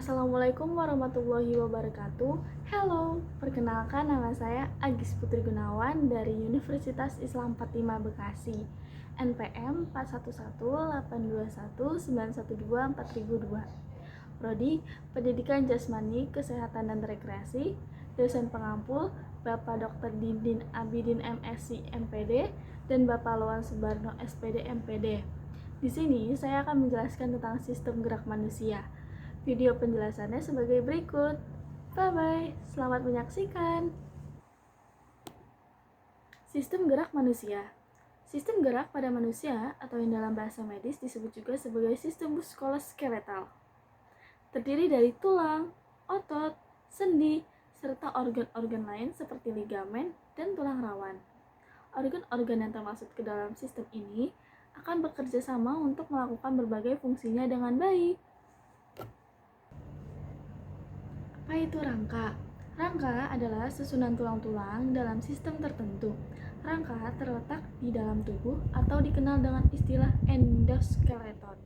Assalamualaikum warahmatullahi wabarakatuh. Halo, perkenalkan nama saya Agis Putri Gunawan dari Universitas Islam 45 Bekasi, NPM 4118219124.002. Prodi Pendidikan Jasmani, Kesehatan dan Rekreasi. Dosen pengampu Bapak Dr. Didin Abidin MSc MPD dan Bapak Loan Subarno SPD MPD. Di sini saya akan menjelaskan tentang sistem gerak manusia. Video penjelasannya sebagai berikut. Bye-bye, selamat menyaksikan. Sistem gerak manusia. Sistem gerak pada manusia atau yang dalam bahasa medis disebut juga sebagai sistem muskuloskeletal. Terdiri dari tulang, otot, sendi, serta organ-organ lain seperti ligamen dan tulang rawan. Organ-organ yang termasuk ke dalam sistem ini akan bekerja sama untuk melakukan berbagai fungsinya dengan baik. Apa itu rangka? Rangka adalah susunan tulang-tulang dalam sistem tertentu. Rangka terletak di dalam tubuh atau dikenal dengan istilah endoskeleton.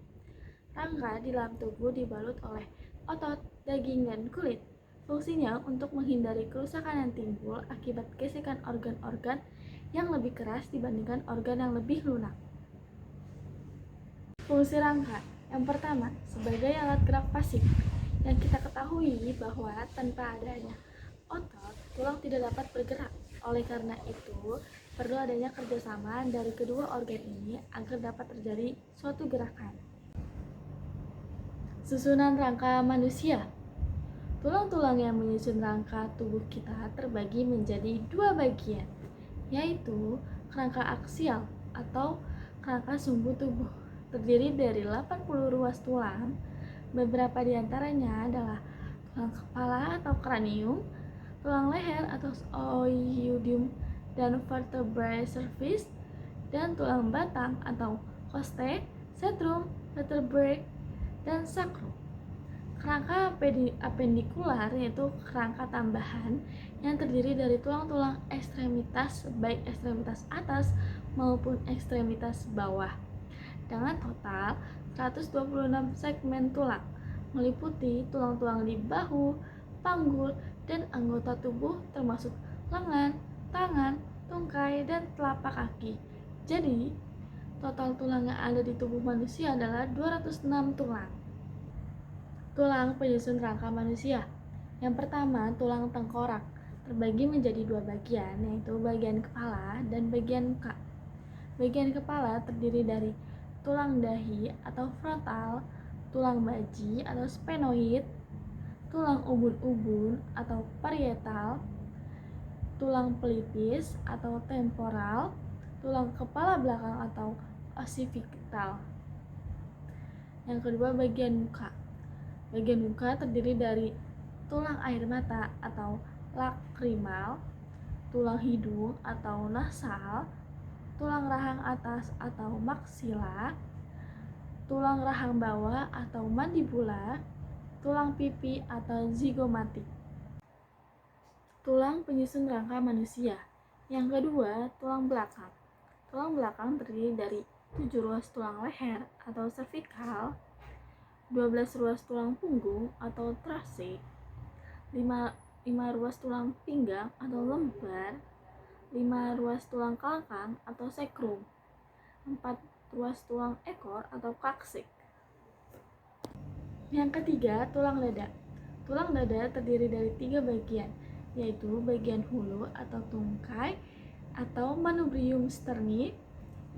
Rangka di dalam tubuh dibalut oleh otot, daging, dan kulit. Fungsinya untuk menghindari kerusakan yang timbul akibat gesekan organ-organ yang lebih keras dibandingkan organ yang lebih lunak. Fungsi rangka yang pertama, sebagai alat gerak pasif. Yang kita ketahui bahwa tanpa adanya otot, tulang tidak dapat bergerak. Oleh karena itu, perlu adanya kerjasama dari kedua organ ini agar dapat terjadi suatu gerakan. Susunan rangka manusia. Tulang-tulang yang menyusun rangka tubuh kita terbagi menjadi dua bagian, yaitu kerangka aksial atau kerangka sumbu tubuh. Terdiri dari 80 ruas tulang. Beberapa di antaranya adalah tulang kepala atau kranium, tulang leher atau oidium dan vertebrae cervicis, dan tulang batang atau costae, setrum, vertebrae, dan sacrum. Kerangka apendikular yaitu kerangka tambahan yang terdiri dari tulang-tulang ekstremitas, baik ekstremitas atas maupun ekstremitas bawah, dengan total 126 segmen tulang, meliputi tulang-tulang di bahu, panggul, dan anggota tubuh termasuk lengan, tangan, tungkai, dan telapak kaki. Jadi, total tulang yang ada di tubuh manusia adalah 206 tulang. Tulang penyusun rangka manusia. Yang pertama, tulang tengkorak, terbagi menjadi dua bagian, yaitu bagian kepala dan bagian muka. Bagian kepala terdiri dari tulang dahi atau frontal, tulang baji atau sphenoid, tulang ubun-ubun atau parietal, tulang pelipis atau temporal, tulang kepala belakang atau occipital. Yang kedua, bagian muka. Bagian muka terdiri dari tulang air mata atau lakrimal, tulang hidung atau nasal, tulang rahang atas atau maksila, tulang rahang bawah atau mandibula, tulang pipi atau zigomatik. Tulang penyusun rangka manusia. Yang kedua, tulang belakang. Tulang belakang terdiri dari 7 ruas tulang leher atau cervical, 12 ruas tulang punggung atau thoracic, 5 ruas tulang pinggang atau lumbar, 5 ruas tulang kelakang atau sacrum, 4 ruas tulang ekor atau coccyx. Yang ketiga, tulang dada. Tulang dada terdiri dari 3 bagian, yaitu bagian hulu atau tungkai atau manubrium sterni.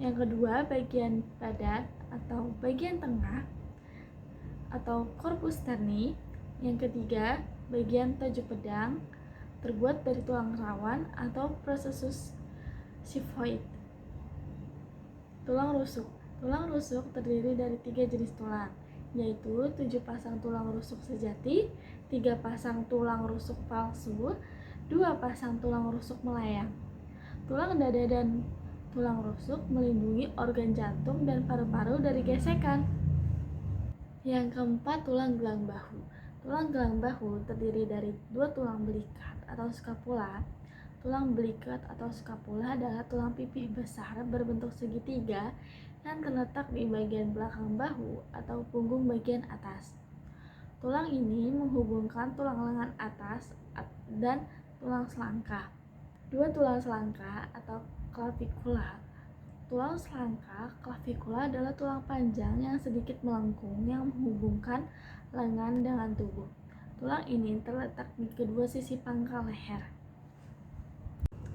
Yang kedua, bagian badan atau bagian tengah atau corpus sterni. Yang ketiga, bagian tajuk pedang, terbuat dari tulang rawan atau processus xiphoid. Tulang rusuk. Tulang rusuk terdiri dari 3 jenis tulang, yaitu 7 pasang tulang rusuk sejati, 3 pasang tulang rusuk palsu, 2 pasang tulang rusuk melayang. Tulang dada dan tulang rusuk melindungi organ jantung dan paru-paru dari gesekan. Yang keempat, tulang gelang bahu. Tulang gelang bahu terdiri dari 2 tulang belikat atau scapula. Tulang belikat atau scapula adalah tulang pipih besar berbentuk segitiga yang terletak di bagian belakang bahu atau punggung bagian atas. Tulang ini menghubungkan tulang lengan atas dan tulang selangka. Dua tulang selangka atau klavikula. Tulang selangka klavikula adalah tulang panjang yang sedikit melengkung yang menghubungkan lengan dengan tubuh. Tulang ini terletak di kedua sisi pangkal leher.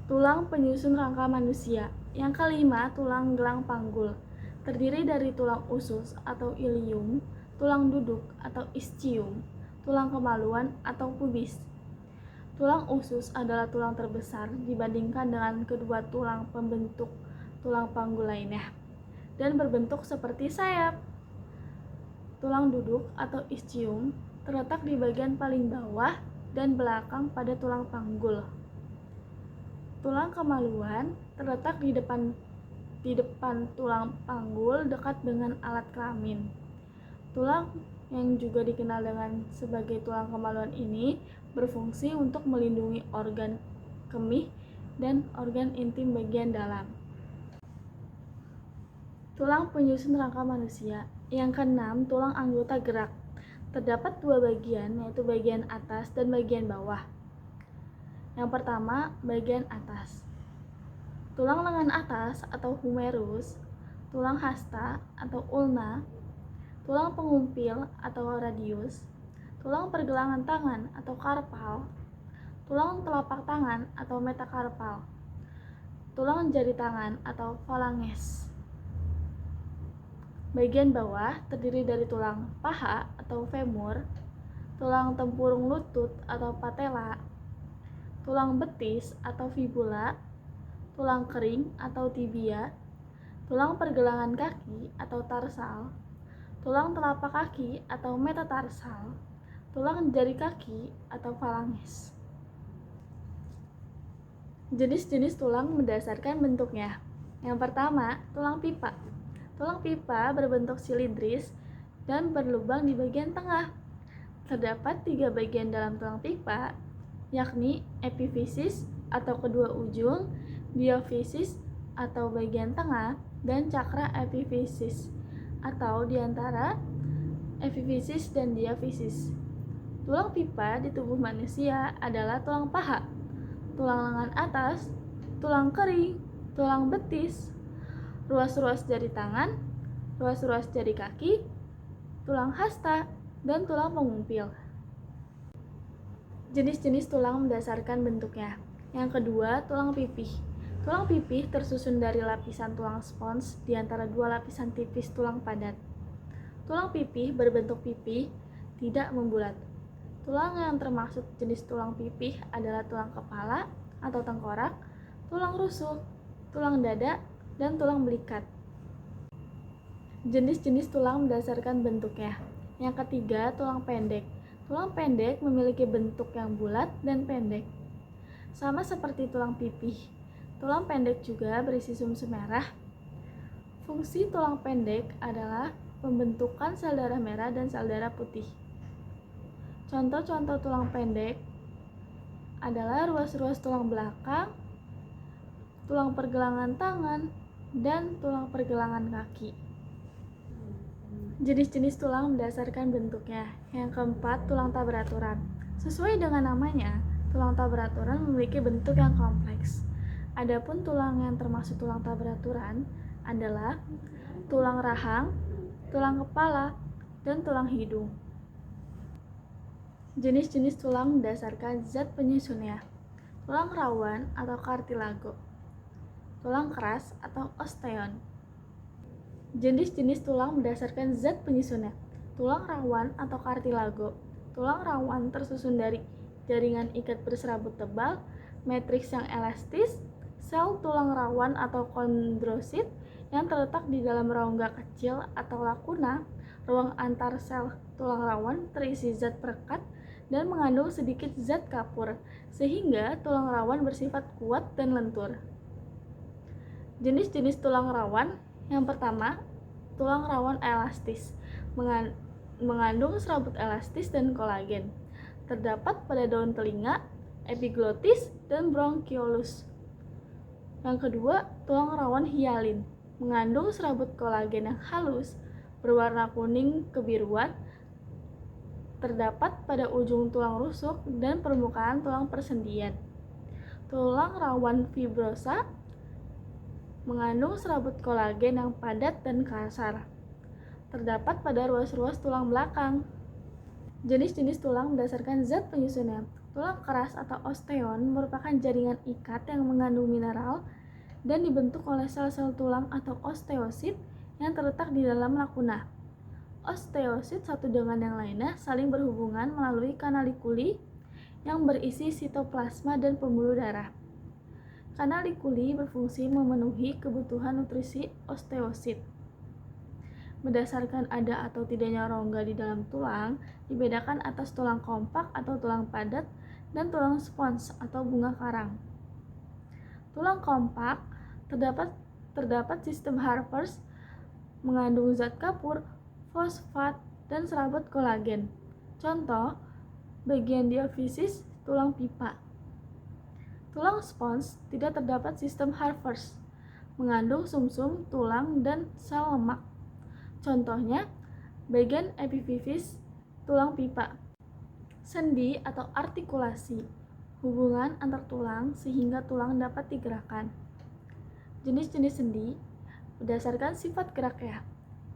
Tulang penyusun rangka manusia. Yang kelima, tulang gelang panggul. Terdiri dari tulang usus atau ilium, tulang duduk atau ischium, tulang kemaluan atau pubis. Tulang usus adalah tulang terbesar dibandingkan dengan kedua tulang pembentuk tulang panggul lainnya dan berbentuk seperti sayap. Tulang duduk atau ischium terletak di bagian paling bawah dan belakang pada tulang panggul. Tulang kemaluan terletak di depan tulang panggul dekat dengan alat kelamin. Tulang yang juga dikenal dengan sebagai tulang kemaluan ini berfungsi untuk melindungi organ kemih dan organ intim bagian dalam. Tulang penyusun rangka manusia. Yang keenam, tulang anggota gerak. Terdapat dua bagian, yaitu bagian atas dan bagian bawah. Yang pertama, bagian atas. Tulang lengan atas atau humerus, tulang hasta atau ulna, tulang pengumpil atau radius, tulang pergelangan tangan atau karpal, tulang telapak tangan atau metakarpal, tulang jari tangan atau phalanges. Bagian bawah terdiri dari tulang paha atau femur, tulang tempurung lutut atau patella, tulang betis atau fibula, tulang kering atau tibia, tulang pergelangan kaki atau tarsal, tulang telapak kaki atau metatarsal, tulang jari kaki atau phalanges. Jenis-jenis tulang berdasarkan bentuknya. Yang pertama, tulang pipa. Tulang pipa berbentuk silindris dan berlubang di bagian tengah. Terdapat 3 bagian dalam tulang pipa, yakni epifisis atau kedua ujung, diafisis atau bagian tengah, dan cakra epifisis atau di antara epifisis dan diafisis. Tulang pipa di tubuh manusia adalah tulang paha, tulang lengan atas, tulang kering, tulang betis, ruas-ruas jari tangan, ruas-ruas jari kaki, tulang hasta, dan tulang pengumpil. Jenis-jenis tulang berdasarkan bentuknya. Yang kedua, tulang pipih. Tulang pipih tersusun dari lapisan tulang spons di antara dua lapisan tipis tulang padat. Tulang pipih berbentuk pipih, tidak membulat. Tulang yang termaksud jenis tulang pipih adalah tulang kepala atau tengkorak, tulang rusuk, tulang dada, dan tulang belikat. Jenis-jenis tulang berdasarkan bentuknya. Yang ketiga, tulang pendek. Tulang pendek memiliki bentuk yang bulat dan pendek. Sama seperti tulang pipih, tulang pendek juga berisi sumsum merah. Fungsi tulang pendek adalah pembentukan sel darah merah dan sel darah putih. Contoh-contoh tulang pendek adalah ruas-ruas tulang belakang, tulang pergelangan tangan, dan tulang pergelangan kaki. Jenis-jenis tulang berdasarkan bentuknya. Yang keempat, tulang taberaturan. Sesuai dengan namanya, tulang taberaturan memiliki bentuk yang kompleks. Adapun tulang yang termasuk tulang taberaturan adalah tulang rahang, tulang kepala, dan tulang hidung. Jenis-jenis tulang berdasarkan zat penyusunnya. Tulang rawan atau kartilago, tulang keras atau osteon. Jenis-jenis tulang berdasarkan zat penyusunnya. Tulang rawan atau kartilago. Tulang rawan tersusun dari jaringan ikat berserabut tebal, matriks yang elastis, sel tulang rawan atau kondrosit yang terletak di dalam rongga kecil atau lakuna. Ruang antar sel tulang rawan terisi zat perekat dan mengandung sedikit zat kapur, sehingga tulang rawan bersifat kuat dan lentur. Jenis-jenis tulang rawan. Yang pertama, tulang rawan elastis, mengandung serabut elastis dan kolagen. Terdapat pada daun telinga, epiglotis, dan bronchiolus. Yang kedua, tulang rawan hialin, mengandung serabut kolagen yang halus, berwarna kuning kebiruan, terdapat pada ujung tulang rusuk dan permukaan tulang persendian. Tulang rawan fibrosa mengandung serabut kolagen yang padat dan kasar. Terdapat pada ruas-ruas tulang belakang. Jenis-jenis tulang berdasarkan zat penyusunnya. Tulang keras atau osteon merupakan jaringan ikat yang mengandung mineral dan dibentuk oleh sel-sel tulang atau osteosit yang terletak di dalam lakuna. Osteosit satu dengan yang lainnya saling berhubungan melalui kanalikuli yang berisi sitoplasma dan pembuluh darah. Kanalikuli berfungsi memenuhi kebutuhan nutrisi osteosit. Berdasarkan ada atau tidaknya rongga di dalam tulang, dibedakan atas tulang kompak atau tulang padat dan tulang spons atau bunga karang. Tulang kompak terdapat sistem Harpers mengandung zat kapur, fosfat, dan serabut kolagen. Contoh, bagian diafisis tulang pipa. Tulang spons tidak terdapat sistem Harpers, mengandung sumsum, tulang, dan sel lemak. Contohnya, bagian epifis tulang pipa. Sendi atau artikulasi, hubungan antar tulang sehingga tulang dapat digerakkan. Jenis-jenis sendi berdasarkan sifat geraknya.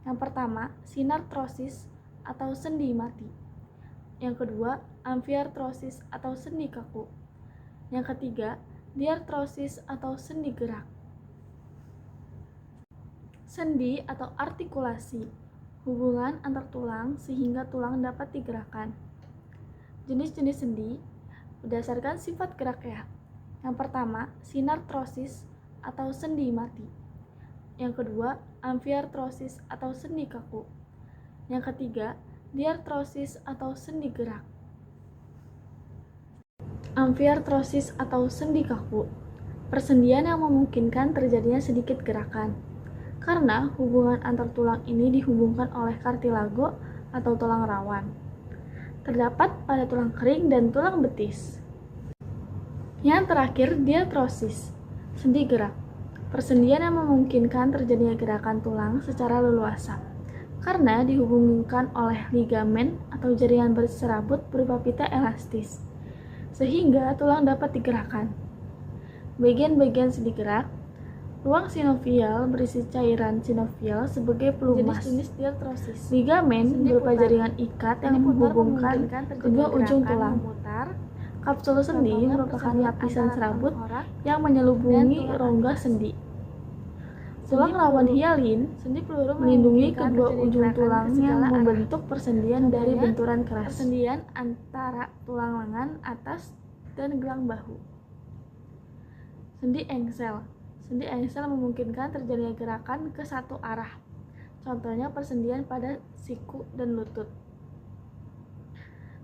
Yang pertama, sinartrosis atau sendi mati. Yang kedua, amfiartrosis atau sendi kaku. Yang ketiga, diartrosis atau sendi gerak. Sendi atau artikulasi, hubungan antar tulang sehingga tulang dapat digerakkan. Jenis-jenis sendi berdasarkan sifat geraknya. Yang pertama, sinartrosis atau sendi mati. Yang kedua, amfiartrosis atau sendi kaku. Yang ketiga, diartrosis atau sendi gerak. Amfiartrosis atau sendi kaku, persendian yang memungkinkan terjadinya sedikit gerakan. Karena hubungan antar tulang ini dihubungkan oleh kartilago atau tulang rawan. Terdapat pada tulang kering dan tulang betis. Yang terakhir, diartrosis, sendi gerak. Persendian yang memungkinkan terjadinya gerakan tulang secara leluasa karena dihubungkan oleh ligamen atau jaringan berserabut berupa pita elastis sehingga tulang dapat digerakkan. Bagian-bagian sendi gerak, ruang sinovial berisi cairan sinovial sebagai pelumas. Jenis-jenis diartrosis, ligamen berupa jaringan ikat yang menghubungkan kedua ujung tulang. Kapsul sendi merupakan lapisan serabut yang menyelubungi rongga sendi. Tulang rawan hialin melindungi kedua ujung tulang yang membentuk persendian dari benturan keras. Persendian antara tulang lengan atas dan gelang bahu. Sendi engsel. Sendi engsel memungkinkan terjadinya gerakan ke satu arah. Contohnya persendian pada siku dan lutut.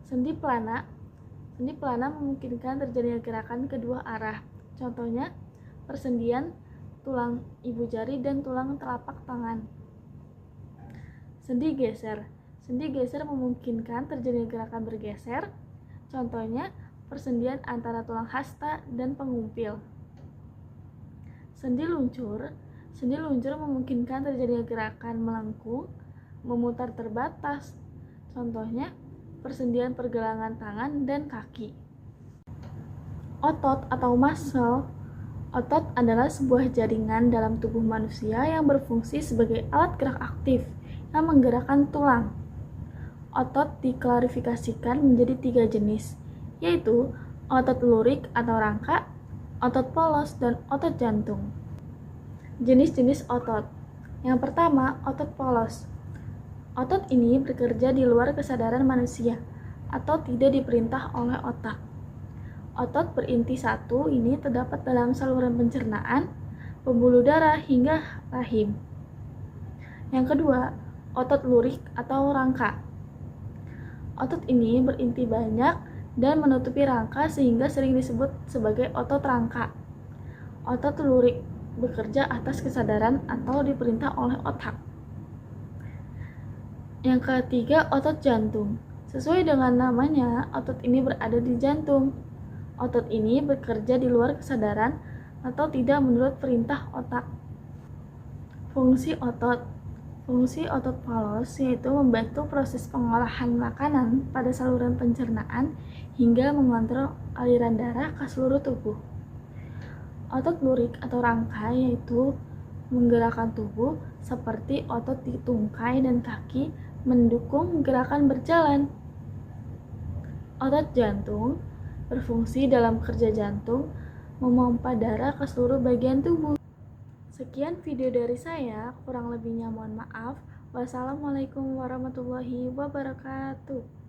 Sendi pelana. Sendi pelana memungkinkan terjadinya gerakan kedua arah. Contohnya, persendian tulang ibu jari dan tulang telapak tangan. Sendi geser. Sendi geser memungkinkan terjadinya gerakan bergeser. Contohnya, persendian antara tulang hasta dan pengumpil. Sendi luncur. Sendi luncur memungkinkan terjadinya gerakan melengkung, memutar terbatas. Contohnya, persendian pergelangan tangan dan kaki. Otot atau muscle. Otot adalah sebuah jaringan dalam tubuh manusia yang berfungsi sebagai alat gerak aktif yang menggerakkan tulang. Otot diklasifikasikan menjadi 3 jenis, yaitu otot lurik atau rangka, otot polos, dan otot jantung. Jenis-jenis otot. Yang pertama, otot polos. Otot ini bekerja di luar kesadaran manusia atau tidak diperintah oleh otak. Otot berinti satu ini terdapat dalam saluran pencernaan, pembuluh darah, hingga rahim. Yang kedua, otot lurik atau rangka. Otot ini berinti banyak dan menutupi rangka sehingga sering disebut sebagai otot rangka. Otot lurik bekerja atas kesadaran atau diperintah oleh otak. Yang ketiga, otot jantung. Sesuai dengan namanya, otot ini berada di jantung. Otot ini bekerja di luar kesadaran atau tidak menurut perintah otak. Fungsi otot. Fungsi otot palos yaitu membantu proses pengolahan makanan pada saluran pencernaan hingga mengontrol aliran darah ke seluruh tubuh. Otot lurik atau rangka yaitu menggerakkan tubuh seperti otot di tungkai dan kaki mendukung gerakan berjalan. Otot jantung berfungsi dalam kerja jantung memompa darah ke seluruh bagian tubuh. Sekian video dari saya, kurang lebihnya mohon maaf. Wassalamualaikum warahmatullahi wabarakatuh.